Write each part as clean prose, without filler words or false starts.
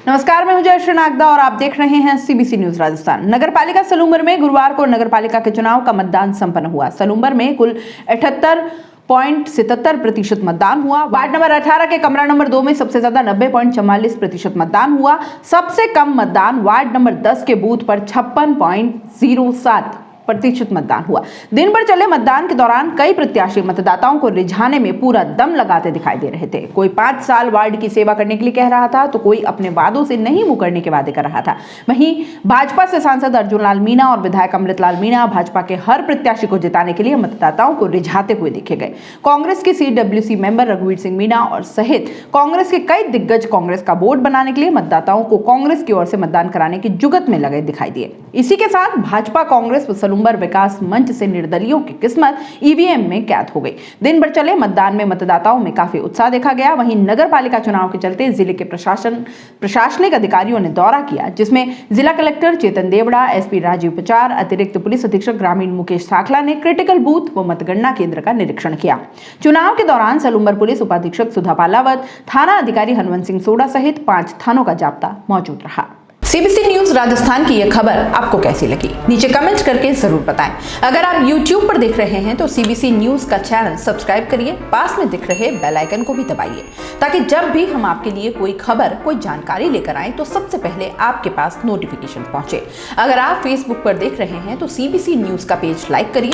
नमस्कार, मैं हूं जयश्री नागदा और आप देख रहे हैं सीबीसी न्यूज राजस्थान। नगर पालिका सलूंबर में गुरुवार को नगर पालिका के चुनाव का मतदान संपन्न हुआ। सलूंबर में कुल 78.77% मतदान हुआ। वार्ड नंबर 18 के कमरा नंबर 2 में सबसे ज्यादा 90.44% मतदान हुआ। सबसे कम मतदान वार्ड नंबर 10 के बूथ पर 56.07% मतदान हुआ। दिन भर चले मतदान के दौरान कई प्रत्याशी मतदाताओं को रिझाने में पूरा दम लगाते दिखाई दे रहे थे। कोई 5 साल वार्ड की सेवा करने के लिए कह रहा था तो कोई अपने वादों से नहीं मुकरने के वादे कर रहा था। वहीं भाजपा से सांसद अर्जुन लाल मीणा और विधायक अमृतलाल मीणा भाजपा के हर प्रत्याशी को जिताने के लिए मतदाताओं को रिझाते हुए देखे गए। कांग्रेस की CWC मेंबर रघुवीर सिंह मीणा और सहित कांग्रेस के कई दिग्गज कांग्रेस का वोट बनाने के लिए मतदाताओं को कांग्रेस की ओर से मतदान कराने की जुगत में लगे दिखाई दिए। इसी के साथ भाजपा कांग्रेस सलूंबर विकास मंच से निर्दलियों की किस्मत EVM में कैद हो गई। दिन भर चले मतदान में मतदाताओं में काफी उत्साह देखा गया। वहीं नगर पालिका चुनाव के चलते जिले के प्रशासनिक अधिकारियों ने दौरा किया, जिसमें जिला कलेक्टर चेतन देवड़ा, SP राजीव पचार, अतिरिक्त पुलिस अधीक्षक ग्रामीण मुकेश साखला ने क्रिटिकल बूथ व मतगणना केंद्र का निरीक्षण किया। चुनाव के दौरान सलूंबर पुलिस उपाधीक्षक सुधा पालावत, थाना अधिकारी हनुमंत सिंह सोडा सहित 5 थानों का जाब्ता मौजूद रहा। सीबीसी न्यूज राजस्थान की यह खबर आपको कैसी लगी, नीचे कमेंट करके जरूर बताएं। अगर आप YouTube पर देख रहे हैं तो सीबीसी न्यूज का चैनल सब्सक्राइब करिए, पास में दिख रहे बेल आइकन को भी दबाइए, ताकि जब भी हम आपके लिए कोई खबर, कोई जानकारी लेकर आए तो सबसे पहले आपके पास नोटिफिकेशन पहुंचे। अगर आप Facebook पर देख रहे हैं तो सीबीसी न्यूज का पेज लाइक करिए।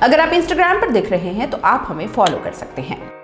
अगर आप Instagram पर देख रहे हैं तो आप हमें फॉलो कर सकते हैं।